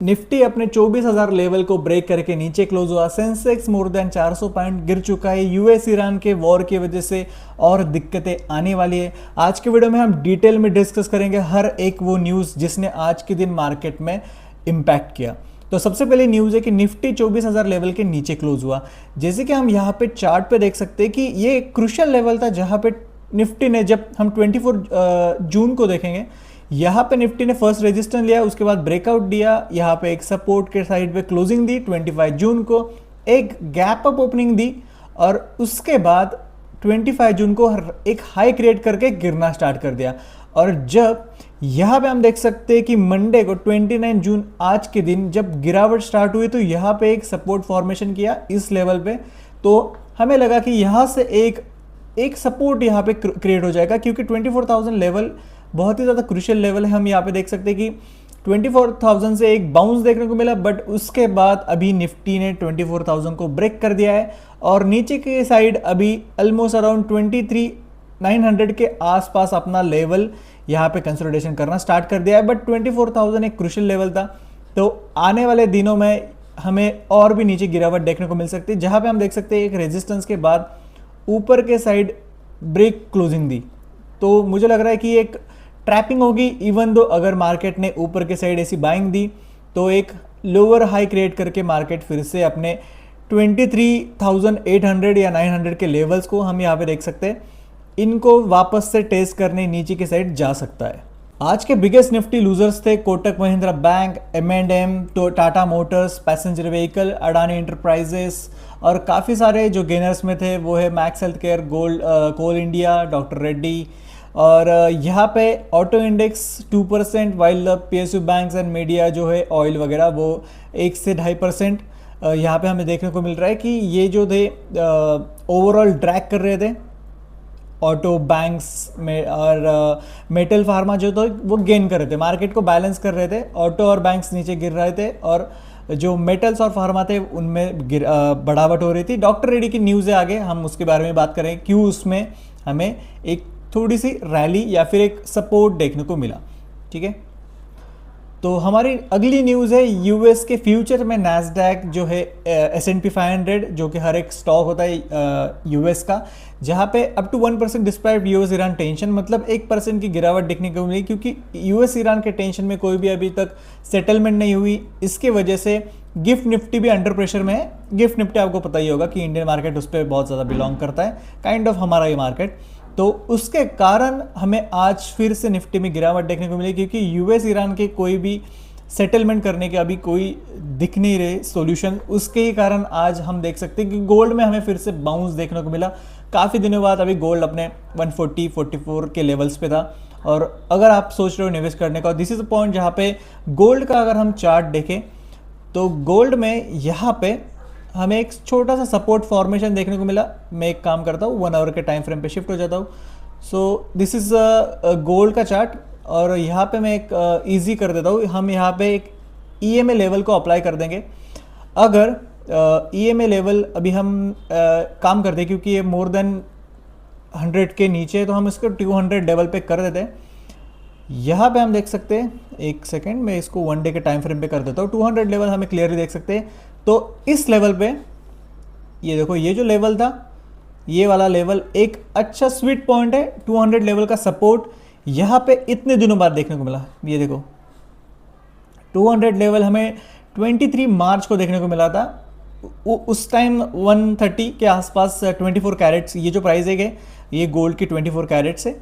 Nifty अपने 24,000 level को break करके नीचे क्लोज हुआ। सेंसेक्स मोर देन 400 पॉइंट गिर चुका है। यूएस ईरान के वॉर की वजह से और दिक्कतें आने वाली है। आज के वीडियो में हम डिटेल में डिस्कस करेंगे हर एक वो न्यूज़ जिसने आज के दिन मार्केट में इम्पैक्ट किया। तो सबसे पहले न्यूज़ है कि निफ्टी 24,000 लेवल के नीचे क्लोज हुआ। जैसे कि हम यहाँ पे चार्ट पे देख सकते हैं कि ये क्रूशियल लेवल था जहाँ पे निफ्टी ने, जब हम 24 जून को देखेंगे, यहाँ पे निफ्टी ने फर्स्ट रेजिस्टेंस लिया, उसके बाद ब्रेकआउट दिया, यहाँ पे एक सपोर्ट के साइड पे क्लोजिंग दी 25 जून को, एक गैप अप ओपनिंग दी और उसके बाद 25 जून को एक हाई क्रिएट करके गिरना स्टार्ट कर दिया। और जब यहाँ पे हम देख सकते हैं कि मंडे को 29 जून आज के दिन जब गिरावट स्टार्ट हुई तो यहाँ पे एक सपोर्ट फॉर्मेशन किया इस लेवल पे। तो हमें लगा कि यहाँ से एक सपोर्ट यहाँ पे क्रिएट हो जाएगा क्योंकि 24,000 लेवल बहुत ही ज़्यादा क्रूशियल लेवल है। हम यहाँ पे देख सकते हैं कि 24,000 से एक बाउंस देखने को मिला, बट उसके बाद अभी निफ्टी ने 24,000 को ब्रेक कर दिया है और नीचे के साइड अभी ऑलमोस्ट अराउंड 23,900 के आसपास अपना लेवल यहाँ पे कंसोलिडेशन करना स्टार्ट कर दिया है। बट 24,000 एक क्रूशियल लेवल था, तो आने वाले दिनों में हमें और भी नीचे गिरावट देखने को मिल सकती है, जहाँ पे हम देख सकते हैं एक रेजिस्टेंस के बाद ऊपर के साइड ब्रेक क्लोजिंग दी। तो मुझे लग रहा है कि एक ट्रैपिंग होगी, इवन दो अगर मार्केट ने ऊपर के साइड ऐसी बाइंग दी तो एक लोअर हाई क्रिएट करके मार्केट फिर से अपने 23,800 या 900 के लेवल्स को हम यहाँ पे देख सकते हैं, इनको वापस से टेस्ट करने नीचे की साइड जा सकता है। आज के बिगेस्ट निफ्टी लूजर्स थे कोटक महिंद्रा बैंक, M&M, तो Tata Motors, passenger vehicle, Adani enterprises, और काफ़ी सारे जो गेनर्स में थे वो है मैक्स हेल्थ केयर, कोल इंडिया, डॉक्टर रेड्डी। और यहाँ पे auto index 2%, while PSU banks and media जो है ऑयल वगैरह वो 1 से 2.5% यहाँ पे हमें देखने को मिल रहा है कि ये जो थे ओवरऑल ड्रैग कर रहे थे ऑटो बैंक्स में, और मेटल फार्मा जो तो वो गेन कर रहे थे, मार्केट को बैलेंस कर रहे थे। ऑटो और बैंक्स नीचे गिर रहे थे और जो मेटल्स और फार्मा थे उनमें बढ़ावट हो रही थी। डॉक्टर रेड्डी की न्यूज़ है आगे, हम उसके बारे में बात करें क्यों उसमें हमें एक थोड़ी सी रैली या फिर एक सपोर्ट देखने को मिला। ठीक है, तो हमारी अगली न्यूज़ है यूएस के फ्यूचर में नैस्डैक जो है S&P 500 जो कि हर एक स्टॉक होता है यूएस का, जहाँ पे up to 1% despite US Iran tension, मतलब 1% की गिरावट देखने को मिली क्योंकि यूएस ईरान के टेंशन में कोई भी अभी तक सेटलमेंट नहीं हुई। इसके वजह से गिफ्ट निफ्टी भी अंडर प्रेशर में है। गिफ्ट निफ्टी आपको पता ही होगा कि इंडियन मार्केट उस पर बहुत ज़्यादा बिलोंग करता है, काइंड ऑफ हमारा ये मार्केट। तो उसके कारण हमें आज फिर से निफ्टी में गिरावट देखने को मिली क्योंकि यूएस ईरान के कोई भी सेटलमेंट करने के अभी कोई दिख नहीं रहे सॉल्यूशन। उसके ही कारण आज हम देख सकते हैं कि गोल्ड में हमें फिर से बाउंस देखने को मिला। काफ़ी दिनों बाद अभी गोल्ड अपने 140-44 के लेवल्स पे था। और अगर आप सोच रहे हो निवेश करने का, दिस इज अ पॉइंट जहाँ पे गोल्ड का अगर हम चार्ट देखें तो गोल्ड में यहाँ पे हमें एक छोटा सा सपोर्ट फॉर्मेशन देखने को मिला। मैं एक काम करता हूँ, 1 आवर के टाइम फ्रेम पे शिफ्ट हो जाता हूँ। सो दिस इज़ गोल्ड का चार्ट और यहाँ पे मैं एक इजी कर देता हूँ। हम यहाँ पे एक EMA लेवल को अप्लाई कर देंगे। अगर EMA लेवल अभी हम काम करते हैं क्योंकि ये मोर देन 100 के नीचे है, तो हम इसको 200 लेवल पे कर देते हैं। यहाँ पे हम देख सकते हैं, एक सेकेंड मैं इसको 1 डे के टाइम फ्रेम पे कर देता हूँ। 200 लेवल हमें क्लियरली देख सकते हैं। तो इस लेवल पे ये देखो, ये जो लेवल था, ये वाला लेवल एक अच्छा स्वीट पॉइंट है। 200 लेवल का सपोर्ट यहाँ पे इतने दिनों बाद देखने को मिला। ये देखो 200 लेवल हमें 23 मार्च को देखने को मिला था। उस टाइम 130 के आसपास 24 कैरेट्स ये जो प्राइस है ये गोल्ड की 24 कैरेट्स है,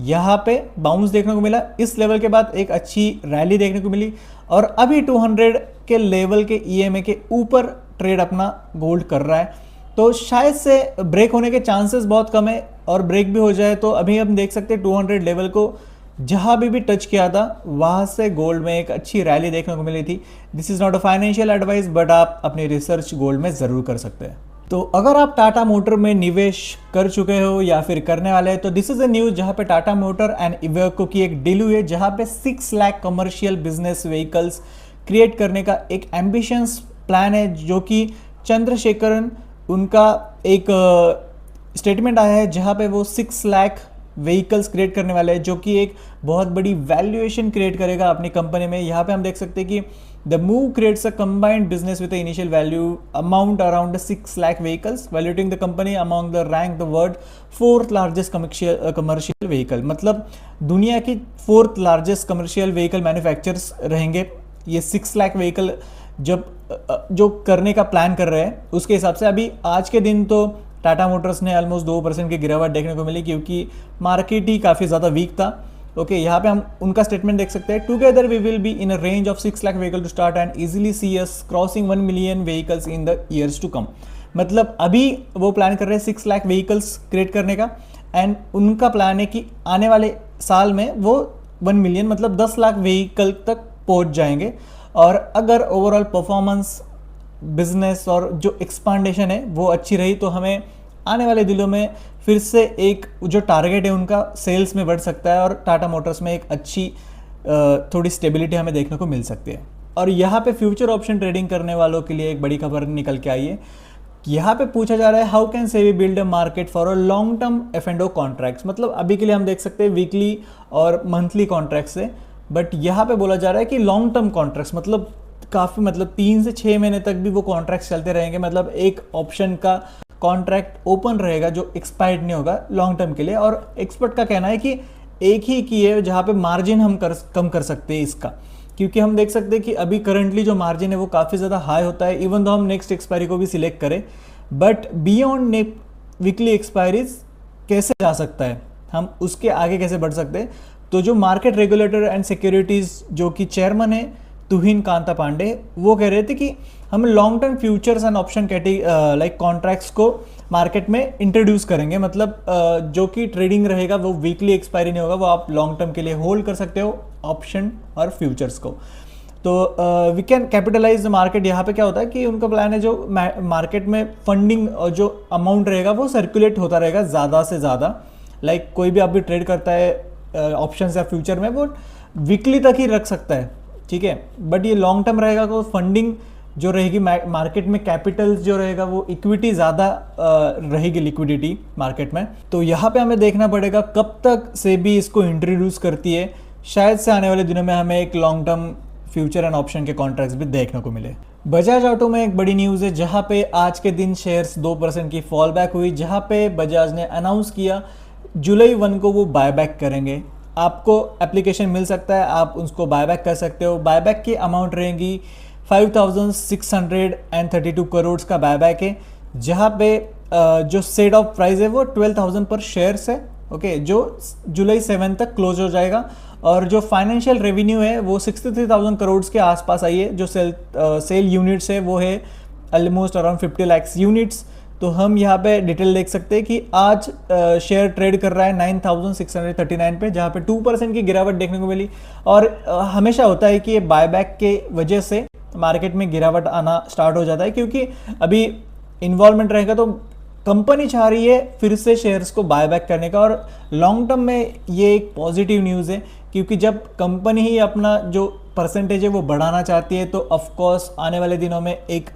यहाँ पे बाउंस देखने को मिला। इस लेवल के बाद एक अच्छी रैली देखने को मिली और अभी 200 के लेवल के EMA के ऊपर ट्रेड अपना गोल्ड कर रहा है। तो शायद से ब्रेक होने के चांसेस बहुत कम है और ब्रेक भी हो जाए तो अभी हम देख सकते हैं 200 लेवल को जहाँ भी टच किया था वहाँ से गोल्ड में एक अच्छी रैली देखने को मिली थी। This is not a financial advice, but आप अपनी रिसर्च गोल्ड में ज़रूर कर सकते हैं। तो अगर आप टाटा मोटर में निवेश कर चुके हो या फिर करने वाले हैं तो दिस इज अ न्यूज़ जहाँ पे टाटा मोटर एंड इवेको की एक डील हुई है, जहाँ पे 6 lakh commercial business vehicles create करने का एक एम्बिशियस प्लान है, जो कि चंद्रशेखरन उनका एक स्टेटमेंट आया है जहाँ पे वो 6 लाख व्हीकल्स क्रिएट करने वाले हैं, जो कि एक बहुत बड़ी वैल्यूएशन क्रिएट करेगा अपनी कंपनी में। यहाँ पे हम देख सकते हैं कि The move creates a combined business with an initial value amount around 6 lakh vehicles, valuing the company among the rank the world fourth largest commercial vehicle. मतलब दुनिया की fourth largest commercial vehicle manufacturers रहेंगे ये 6 lakh vehicle जब जो करने का plan कर रहे हैं उसके हिसाब से। अभी आज के दिन तो टाटा मोटर्स ने ऑलमोस्ट 2% की गिरावट देखने को मिली क्योंकि मार्केट ही काफ़ी ज़्यादा वीक था। ओके, यहाँ पे हम उनका स्टेटमेंट देख सकते हैं। Together we will be in a range of 6 lakh vehicle to start and easily see us crossing 1 million vehicles in the years to come. मतलब अभी वो प्लान कर रहे हैं 6 लाख व्हीकल्स क्रिएट करने का एंड उनका प्लान है कि आने वाले साल में वो 1 मिलियन मतलब 10 लाख व्हीकल तक पहुंच जाएंगे। और अगर ओवरऑल परफॉर्मेंस बिजनेस और जो एक्सपांडेशन है वो अच्छी रही तो हमें आने वाले दिनों में फिर से एक जो टारगेट है उनका सेल्स में बढ़ सकता है और टाटा मोटर्स में एक अच्छी थोड़ी स्टेबिलिटी हमें देखने को मिल सकती है। और यहाँ पे फ्यूचर ऑप्शन ट्रेडिंग करने वालों के लिए एक बड़ी खबर निकल के आई है। यहाँ पे पूछा जा रहा है how can SEBI build a market for a long term F&O contracts. मतलब अभी के लिए हम देख सकते हैं वीकली और मंथली कॉन्ट्रैक्ट्स है, बट यहाँ पे बोला जा रहा है कि लॉन्ग टर्म कॉन्ट्रैक्ट्स मतलब काफ़ी मतलब 3 से 6 महीने तक भी वो कॉन्ट्रैक्ट्स चलते रहेंगे। मतलब एक ऑप्शन का कॉन्ट्रैक्ट ओपन रहेगा जो एक्सपायर्ड नहीं होगा लॉन्ग टर्म के लिए। और एक्सपर्ट का कहना है कि एक ही की है जहाँ पे मार्जिन हम कम कर सकते हैं इसका, क्योंकि हम देख सकते हैं कि अभी करंटली जो मार्जिन है वो काफ़ी ज़्यादा हाई होता है इवन दो हम नेक्स्ट एक्सपायरी को भी सिलेक्ट करें, बट बियॉन्ड वीकली एक्सपायरीज कैसे जा सकता है, हम उसके आगे कैसे बढ़ सकते हैं। तो जो मार्केट रेगुलेटर एंड सिक्योरिटीज़ जो कि चेयरमैन है तुहिन कांता पांडे वो कह रहे थे कि हम long term futures and option like contracts को मार्केट में इंट्रोड्यूस करेंगे। मतलब जो कि ट्रेडिंग रहेगा वो वीकली एक्सपायरी नहीं होगा, वो आप लॉन्ग टर्म के लिए होल्ड कर सकते हो ऑप्शन और फ्यूचर्स को। तो we can capitalise the market. यहाँ पे क्या होता है कि उनका प्लान है जो मार्केट में फंडिंग और जो अमाउंट रहेगा वो सर्कुलेट होता रहेगा ज़्यादा से ज़्यादा। लाइक कोई भी अभी ट्रेड करता है ऑप्शन या फ्यूचर में वो वीकली तक ही रख सकता है, ठीक है, बट ये लॉन्ग टर्म रहेगा तो फंडिंग जो रहेगी मार्केट में कैपिटल जो रहेगा वो इक्विटी ज़्यादा रहेगी लिक्विडिटी मार्केट में। तो यहाँ पे हमें देखना पड़ेगा कब तक सेबी इसको इंट्रोड्यूस करती है। शायद से आने वाले दिनों में हमें एक long term future and option के कॉन्ट्रैक्ट्स भी देखने को मिले। बजाज ऑटो में एक बड़ी न्यूज़ है जहाँ पे आज के दिन शेयर्स 2% की फॉल बैक हुई, जहाँ पे बजाज ने अनाउंस किया जुलाई 1 को वो बायबैक करेंगे। आपको एप्लीकेशन मिल सकता है, आप उसको बायबैक कर सकते हो। बायबैक की अमाउंट रहेगी 5,632 करोड़ का बायबैक है, जहाँ पे जो सेट ऑफ प्राइस है वो 12,000 पर शेयर्स है। ओके, जो जुलाई 7 तक क्लोज हो जाएगा। और जो फाइनेंशियल रेवेन्यू है वो 63,000 करोड़ के आसपास आई है। जो सेल यूनिट्स है वो है ऑलमोस्ट अराउंड 50 लाख यूनिट्स। तो हम यहाँ पे डिटेल देख सकते हैं कि आज शेयर ट्रेड कर रहा है 9,639 पे, जहाँ पे 2% की गिरावट देखने को मिली। और हमेशा होता है कि ये बायबैक के वजह से मार्केट में गिरावट आना स्टार्ट हो जाता है, क्योंकि अभी इन्वॉल्वमेंट रहेगा तो कंपनी चाह रही है फिर से शेयर्स को बायबैक करने का। और लॉन्ग टर्म में ये एक पॉजिटिव न्यूज़ है, क्योंकि जब कंपनी ही अपना जो परसेंटेज है वो बढ़ाना चाहती है तो ऑफकोर्स आने वाले दिनों में एक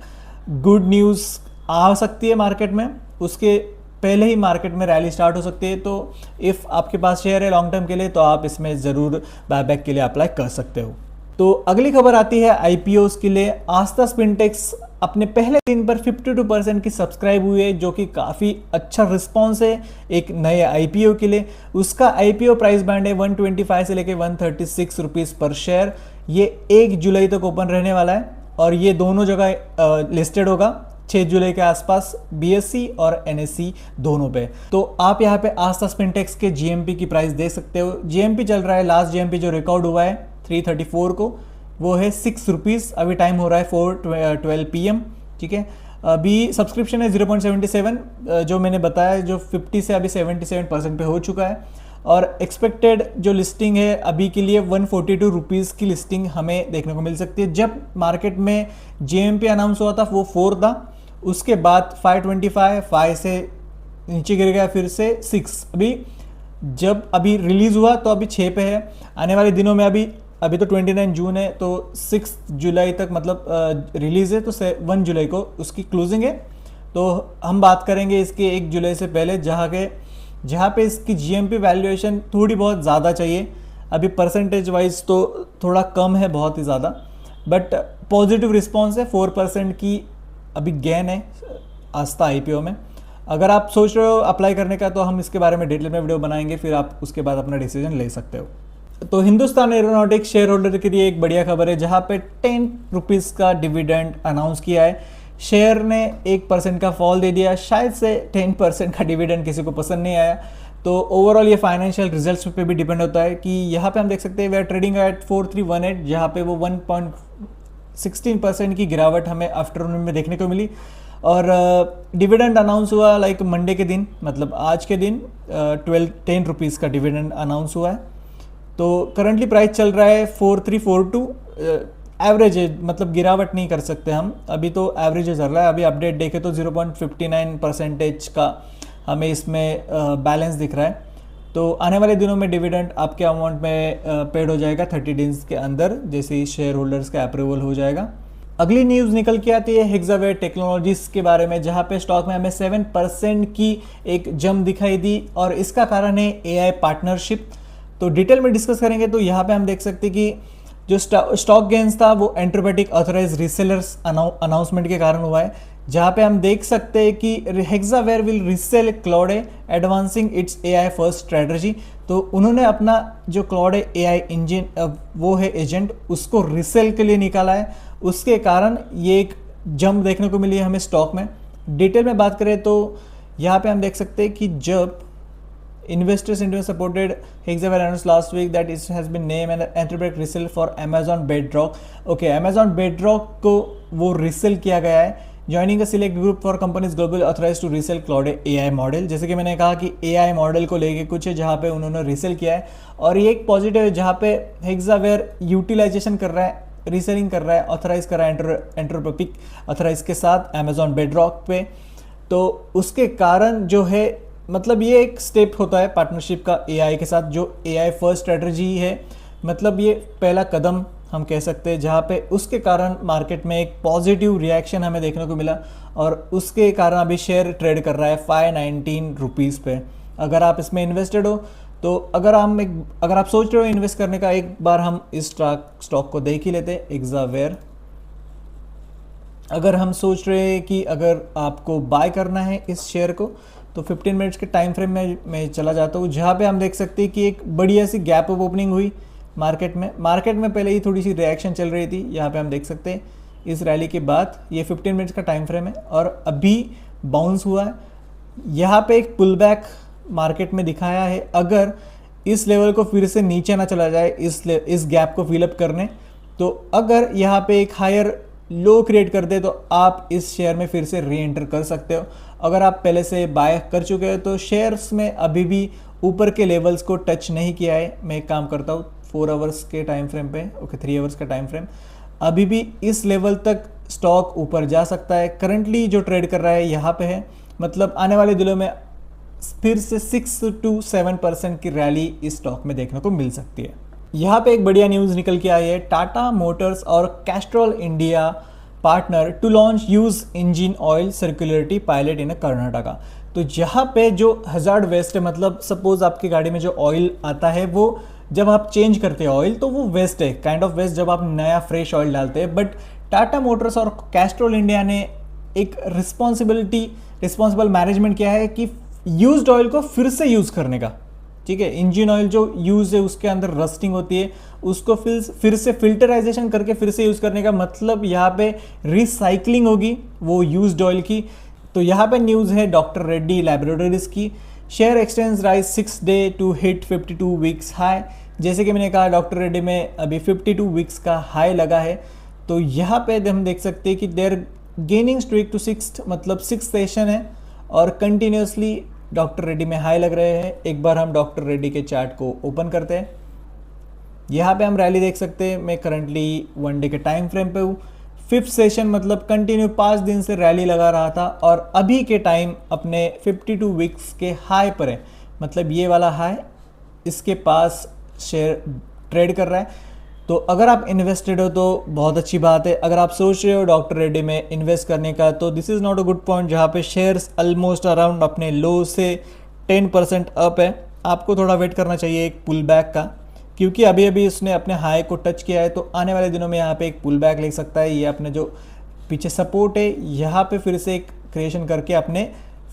गुड न्यूज़ आ सकती है मार्केट में। उसके पहले ही मार्केट में रैली स्टार्ट हो सकती है। तो इफ़ आपके पास शेयर है लॉन्ग टर्म के लिए तो आप इसमें ज़रूर बायबैक के लिए अप्लाई कर सकते हो। तो अगली खबर आती है आईपीओस के लिए। आस्था स्पिनटेक्स अपने पहले दिन पर 52% की सब्सक्राइब हुई है, जो कि काफ़ी अच्छा रिस्पॉन्स है एक नए आईपीओ के लिए। उसका आईपीओ प्राइस बैंड है 125 से लेके 136 रुपीज़ पर शेयर। ये 1 जुलाई तक ओपन रहने वाला है और ये दोनों जगह लिस्टेड होगा 6 जुलाई के आसपास, बीएससी और एनएससी दोनों पे। तो आप यहाँ पे आस्था स्पिनटेक्स के जीएमपी की प्राइस देख सकते हो। जीएमपी चल रहा है, लास्ट जीएमपी जो रिकॉर्ड हुआ है 334 को वो है 6 रुपीज़। अभी टाइम हो रहा है 4:12 PM, ठीक है। अभी सब्सक्रिप्शन है 0.77 जो मैंने बताया, जो 50 से अभी 77% पे हो चुका है। और एक्सपेक्टेड जो लिस्टिंग है अभी के लिए 142 रुपीज़ की लिस्टिंग हमें देखने को मिल सकती है। जब मार्केट में जीएमपी अनाउंस हुआ था वो 4 था, उसके बाद 525, 5 से नीचे गिर गया, फिर से 6। अभी रिलीज़ हुआ तो अभी 6 पे है। आने वाले दिनों में अभी तो 29 जून है, तो 6 जुलाई तक मतलब रिलीज़ है, तो 1 जुलाई को उसकी क्लोजिंग है। तो हम बात करेंगे इसके 1 जुलाई से पहले, जहाँ पे इसकी जीएमपी वैल्यूएशन थोड़ी बहुत ज़्यादा चाहिए। अभी परसेंटेज वाइज तो थोड़ा कम है, बहुत ही ज़्यादा, बट पॉजिटिव रिस्पॉन्स है, 4% की अभी गेन है आस्था आईपीओ में। अगर आप सोच रहे हो अप्लाई करने का तो हम इसके बारे में डिटेल में वीडियो बनाएंगे, फिर आप उसके बाद अपना डिसीजन ले सकते हो। तो हिंदुस्तान एरोनॉटिक्स शेयर होल्डर के लिए एक बढ़िया खबर है, जहां पे 10 रुपीज़ का डिविडेंड अनाउंस किया है। शेयर ने 1% का फॉल दे दिया, शायद से 10% का डिविडेंड किसी को पसंद नहीं आया। तो ओवरऑल ये फाइनेंशियल रिजल्ट्स पे भी डिपेंड होता है कि यहाँ पे हम देख सकते हैं वी आर ट्रेडिंग एट 4318, जहाँ पे वो 1.16% की गिरावट हमें आफ्टरनून में देखने को मिली। और डिविडेंड अनाउंस हुआ लाइक मंडे के दिन, मतलब आज के दिन 10 रुपीज़ का डिविडेंड अनाउंस हुआ है। तो करंटली प्राइस चल रहा है 4342, एवरेज है, मतलब गिरावट नहीं कर सकते हम, अभी तो एवरेज चल रहा है। अभी अपडेट देखें तो 0.59% का हमें इसमें बैलेंस दिख रहा है। तो आने वाले दिनों में डिविडेंड आपके अमाउंट में पेड हो जाएगा 30 डेज के अंदर, जैसे ही शेयर होल्डर्स का अप्रूवल हो जाएगा। अगली न्यूज़ निकल के आती है हेक्सावेयर टेक्नोलॉजीज के बारे में, जहां पे स्टॉक में हमें 7% की एक जंप दिखाई दी और इसका कारण है एआई पार्टनरशिप। तो डिटेल में डिस्कस करेंगे। तो यहाँ पे हम देख सकते हैं कि जो स्टॉक गेन्स था वो एंट्रोपेटिक ऑथराइज रीसेलर्स अनाउंसमेंट के कारण हुआ है, जहाँ पे हम देख सकते हैं कि Hexaware will resale cloud advancing it's AI first strategy. तो उन्होंने अपना जो क्लाउड एआई इंजन वो है एजेंट, उसको रीसेल के लिए निकाला है, उसके कारण ये एक जंप देखने को मिली है हमें स्टॉक में। डिटेल में बात करें तो यहाँ पे हम देख सकते हैं कि जब investor sentiment supported Hexawares announced last week that it has been named an enterprise resell for Amazon Bedrock. Okay, Amazon Bedrock को वो resell किया गया है, joining a select group for companies global authorized to resell cloud AI model। जैसे कि मैंने कहा कि AI मॉडल को लेके कुछ है जहाँ पे उन्होंने resell किया है, और ये एक पॉजिटिव है जहाँ पे Hexaware यूटिलाइजेशन कर रहा है, रीसेलिंग कर रहा है, ऑथराइज कर रहा है एंट्रोपिक ऑथराइज के साथ Amazon Bedrock पे। तो उसके कारण जो है, मतलब ये एक स्टेप होता है पार्टनरशिप का एआई के साथ, जो एआई फर्स्ट स्ट्रेटजी है, मतलब ये पहला कदम हम कह सकते हैं, जहाँ पे उसके कारण मार्केट में एक पॉजिटिव रिएक्शन हमें देखने को मिला और उसके कारण अभी शेयर ट्रेड कर रहा है 519 रुपीज़ पे। अगर आप इसमें इन्वेस्टेड हो तो अगर आप सोच रहे हो इन्वेस्ट करने का, एक बार हम इस स्टॉक को देख ही लेते हैं, हेक्सावेयर। अगर हम सोच रहे हैं कि अगर आपको बाय करना है इस शेयर को, तो 15 मिनट्स के टाइम फ्रेम में मैं चला जाता हूँ, जहाँ पे हम देख सकते हैं कि एक बढ़िया सी गैप अप ओपनिंग हुई मार्केट में पहले ही थोड़ी सी रिएक्शन चल रही थी। यहाँ पे हम देख सकते हैं इस रैली के बाद ये 15 मिनट्स का टाइम फ्रेम है और अभी बाउंस हुआ है। यहाँ पे एक पुल बैक मार्केट में दिखाया है। अगर इस लेवल को फिर से नीचे ना चला जाए इस गैप को फिलअप करने, तो अगर यहाँ पे एक हायर लो क्रिएट कर दे तो आप इस शेयर में फिर से री एंटर कर सकते हो। अगर आप पहले से बाय कर चुके हो तो शेयर्स में अभी भी ऊपर के लेवल्स को टच नहीं किया है। मैं एक काम करता हूँ 4 आवर्स के टाइम फ्रेम पे, ओके 3 आवर्स का टाइम फ्रेम, अभी भी इस लेवल तक स्टॉक ऊपर जा सकता है। करंटली जो ट्रेड कर रहा है यहाँ पे है, मतलब आने वाले दिनों में फिर से 6 to 7% की रैली इस स्टॉक में देखने को मिल सकती है। यहाँ पे एक बढ़िया न्यूज़ निकल के आई है, टाटा मोटर्स और Castrol India partner to launch use engine oil circularity pilot in Karnataka. तो यहाँ पे जो हजार्ड वेस्ट है, मतलब सपोज आपकी गाड़ी में जो ऑयल आता है वो जब आप चेंज करते हैं ऑयल तो वो वेस्ट है, काइंड ऑफ वेस्ट, जब आप नया फ्रेश ऑयल डालते हैं। बट टाटा मोटर्स और कैस्ट्रॉल इंडिया ने एक रिस्पॉन्सिबल मैनेजमेंट किया है कि यूज्ड ऑयल को फिर से यूज़ करने का, ठीक है। इंजन ऑयल जो यूज़ है उसके अंदर रस्टिंग होती है, उसको फिर से फिल्टराइजेशन करके फिर से यूज़ करने का, मतलब यहाँ पे रिसाइकलिंग होगी वो यूज्ड ऑयल की। तो यहाँ पे न्यूज़ है डॉक्टर रेड्डी लैबोरेटरीज की, share exchange rise 6 day to hit 52 weeks high. जैसे कि मैंने कहा डॉक्टर रेड्डी में अभी 52 वीक्स का हाई लगा है। तो यहाँ पे हम देख सकते हैं कि देर गेनिंग स्ट्रीक टू 6, मतलब 6 सेशन है और कंटिन्यूसली डॉक्टर रेड्डी में हाई लग रहे हैं। एक बार हम डॉक्टर रेड्डी के चार्ट को ओपन करते हैं, यहाँ पे हम रैली देख सकते हैं। मैं करंटली 1 डे के टाइम फ्रेम पे हूँ। 5th सेशन, मतलब कंटिन्यू 5 दिन से रैली लगा रहा था और अभी के टाइम अपने 52 वीक्स के हाई पर है, मतलब ये वाला हाई इसके पास शेयर ट्रेड कर रहा है। तो अगर आप इन्वेस्टेड हो तो बहुत अच्छी बात है। अगर आप सोच रहे हो डॉक्टर रेड्डी में इन्वेस्ट करने का तो this is not a good point, जहाँ पे शेयर्स ऑलमोस्ट अराउंड अपने लो से 10% अप है। आपको थोड़ा वेट करना चाहिए एक पुल बैक का, क्योंकि अभी अभी उसने अपने हाई को टच किया है, तो आने वाले दिनों में यहाँ पे एक पुल बैक ले सकता है। ये अपने जो पीछे सपोर्ट है यहाँ पे फिर से एक क्रिएशन करके अपने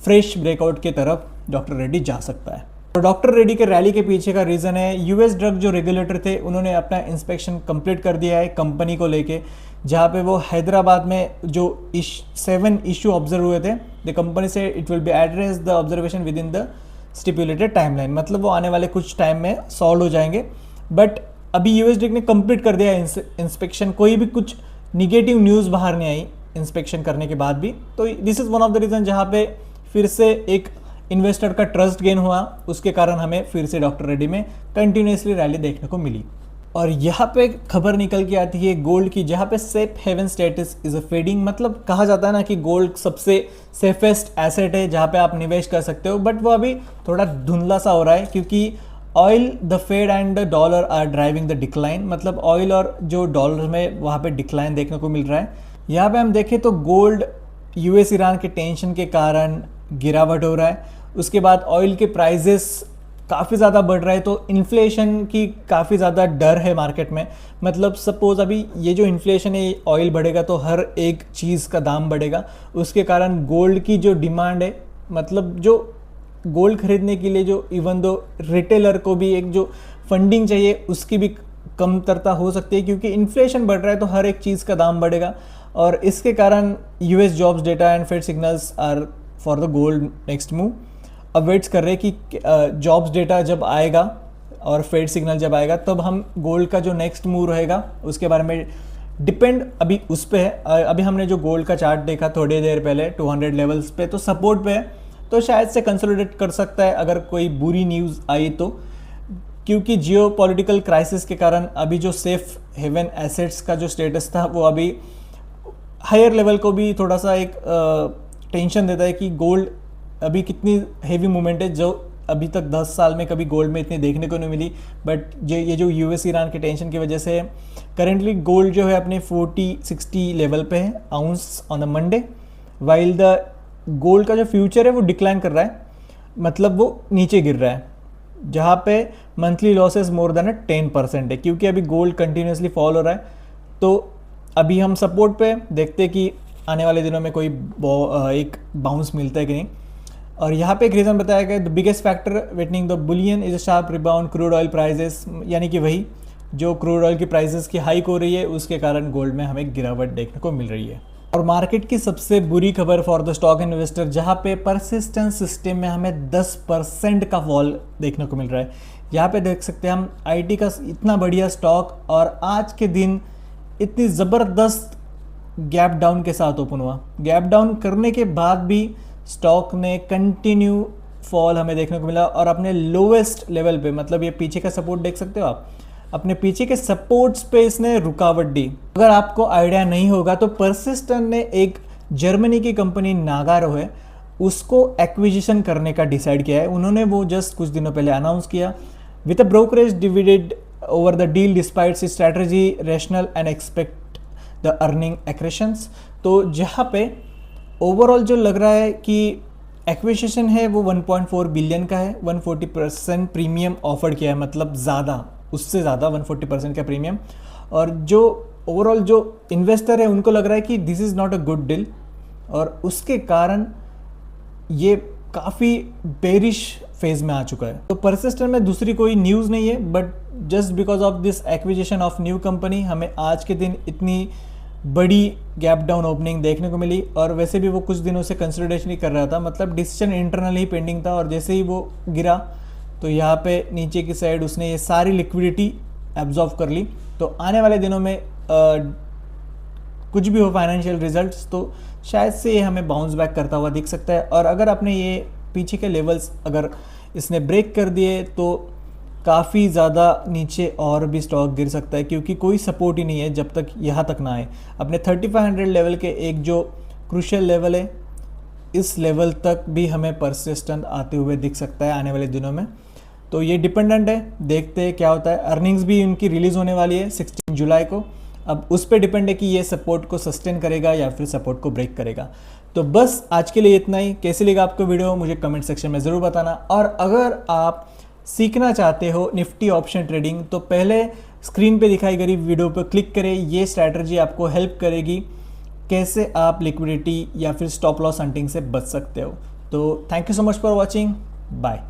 फ्रेश ब्रेकआउट की तरफ डॉक्टर रेड्डी जा सकता है। तो डॉक्टर रेड्डी के रैली के पीछे का रीज़न है यूएस ड्रग जो रेगुलेटर थे उन्होंने अपना इंस्पेक्शन कंप्लीट कर दिया है कंपनी को लेके, जहाँ पे वो हैदराबाद में जो 7 इशू ऑब्जर्व हुए थे, द कंपनी से it will be address the observation with in the stipulated timeline, मतलब वो आने वाले कुछ टाइम में सॉल्व हो जाएंगे। बट अभी यूएस ड्रग ने कंप्लीट कर दिया इंस्पेक्शन, कोई भी कुछ निगेटिव न्यूज़ बाहर नहीं आई इंस्पेक्शन करने के बाद भी। तो this is one of the reason जहाँ पे फिर से एक इन्वेस्टर का ट्रस्ट गेन हुआ, उसके कारण हमें फिर से डॉक्टर रेड्डी में कंटिन्यूसली रैली देखने को मिली। और यहाँ पे खबर निकल के आती है गोल्ड की, जहाँ पे safe haven status is a fading, मतलब कहा जाता है ना कि गोल्ड सबसे सेफेस्ट एसेट है जहाँ पे आप निवेश कर सकते हो, बट वो अभी थोड़ा धुंधला सा हो रहा है क्योंकि oil, the fed and the dollar are driving the decline, मतलब ऑयल और जो डॉलर में वहाँ पे डिक्लाइन देखने को मिल रहा है। यहाँ पे हम देखें तो गोल्ड यूएस ईरान के टेंशन के कारण गिरावट हो रहा है, उसके बाद ऑयल के प्राइजेस काफ़ी ज़्यादा बढ़ रहा है, तो इन्फ्लेशन की काफ़ी ज़्यादा डर है मार्केट में। मतलब सपोज अभी ये जो इन्फ्लेशन है, ऑयल बढ़ेगा तो हर एक चीज़ का दाम बढ़ेगा, उसके कारण गोल्ड की जो डिमांड है, मतलब जो गोल्ड खरीदने के लिए जो इवन दो रिटेलर को भी एक जो फंडिंग चाहिए उसकी भी कमतरता हो सकती है, क्योंकि इन्फ्लेशन बढ़ रहा है तो हर एक चीज़ का दाम बढ़ेगा। और इसके कारण US jobs data and fed signals are for the gold next move. अब वेट्स कर रहे हैं कि जॉब्स डेटा जब आएगा और फेड सिग्नल जब आएगा तब हम गोल्ड का जो नेक्स्ट मूव रहेगा उसके बारे में डिपेंड अभी उस पे है। अभी हमने जो गोल्ड का चार्ट देखा थोड़ी देर पहले 200 लेवल्स पे, तो सपोर्ट पे है, तो शायद से कंसोलिडेट कर सकता है अगर कोई बुरी न्यूज़ आई तो, क्योंकि जियो पॉलिटिकल क्राइसिस के कारण अभी जो सेफ हेवन एसेट्स का जो स्टेटस था वो अभी हायर लेवल को भी थोड़ा सा एक टेंशन देता है कि गोल्ड अभी कितनी हेवी मूवमेंट है जो अभी तक 10 साल में कभी गोल्ड में इतनी देखने को नहीं मिली। बट ये जो यूएस ईरान के टेंशन की वजह से करेंटली गोल्ड जो है अपने 40-60 लेवल पे है ounce on the Monday, while the gold का जो फ्यूचर है वो डिक्लाइन कर रहा है, मतलब वो नीचे गिर रहा है, जहाँ पे मंथली लॉसेस मोर देन 10% है, क्योंकि अभी गोल्ड कंटिन्यूसली फॉल हो रहा है। तो अभी हम सपोर्ट पे देखते हैं कि आने वाले दिनों में कोई एक बाउंस मिलता है कि नहीं। और यहाँ पे एक रीज़न बताया गया, the biggest factor weighing the bullion is a sharp rebound crude oil prices, यानी कि वही जो क्रूड ऑयल की प्राइजेस की हाइक हो रही है उसके कारण गोल्ड में हमें गिरावट देखने को मिल रही है। और मार्केट की सबसे बुरी खबर फॉर द स्टॉक इन्वेस्टर, जहाँ पे परसिस्टेंस सिस्टम में हमें 10% का फॉल देखने को मिल रहा है। यहाँ पे देख सकते हैं हम आईटी का इतना बढ़िया स्टॉक और आज के दिन इतनी ज़बरदस्त गैप डाउन के साथ ओपन हुआ। गैप डाउन करने के बाद भी स्टॉक ने कंटिन्यू फॉल हमें देखने को मिला और अपने लोवेस्ट लेवल पे, मतलब ये पीछे का सपोर्ट देख सकते हो आप, अपने पीछे के सपोर्ट्स पे इसने रुकावट दी। अगर आपको आइडिया नहीं होगा तो परसिस्टेंट ने एक जर्मनी की कंपनी नागारो है उसको एक्विजिशन करने का डिसाइड किया है। उन्होंने वो जस्ट कुछ दिनों पहले अनाउंस किया with a brokerage divided over the deal despite C strategy rational and expect the earning accretions. तो जहाँ पे ओवरऑल जो लग रहा है कि एक्विजिशन है वो 1.4 बिलियन का है, 140% प्रीमियम ऑफर किया है, मतलब ज़्यादा, उससे ज़्यादा 140% का प्रीमियम। और जो ओवरऑल जो इन्वेस्टर है उनको लग रहा है कि this is not a good deal, और उसके कारण ये काफ़ी बेरिश फेज में आ चुका है। तो परसिस्टेंट में दूसरी कोई न्यूज़ नहीं है, but just because of this acquisition of new company हमें आज के दिन इतनी बड़ी गैप डाउन ओपनिंग देखने को मिली। और वैसे भी वो कुछ दिनों से कंसिडरेशन ही कर रहा था, मतलब डिसीजन इंटरनली पेंडिंग था, और जैसे ही वो गिरा तो यहाँ पे नीचे की साइड उसने ये सारी लिक्विडिटी एब्जॉर्व कर ली। तो आने वाले दिनों में कुछ भी हो फाइनेंशियल रिजल्ट्स तो शायद से ये हमें बाउंस बैक करता हुआ दिख सकता है। और अगर आपने ये पीछे के लेवल्स अगर इसने ब्रेक कर दिए तो काफ़ी ज़्यादा नीचे और भी स्टॉक गिर सकता है, क्योंकि कोई सपोर्ट ही नहीं है जब तक यहाँ तक ना आए। अपने 3500 लेवल के एक जो क्रूशियल लेवल है, इस लेवल तक भी हमें परसिस्टेंट आते हुए दिख सकता है आने वाले दिनों में। तो ये डिपेंडेंट है, देखते हैं क्या होता है। अर्निंग्स भी उनकी रिलीज़ होने वाली है 16 जुलाई को, अब उस पर डिपेंड है कि ये सपोर्ट को सस्टेन करेगा या फिर सपोर्ट को ब्रेक करेगा। तो बस आज के लिए इतना ही। कैसे लगा आपको वीडियो मुझे कमेंट सेक्शन में ज़रूर बताना, और अगर आप सीखना चाहते हो निफ्टी ऑप्शन ट्रेडिंग तो पहले स्क्रीन पे दिखाई गई वीडियो पर क्लिक करें। ये स्ट्रैटेजी आपको हेल्प करेगी कैसे आप लिक्विडिटी या फिर स्टॉप लॉस हंटिंग से बच सकते हो। तो thank you so much for watching, bye.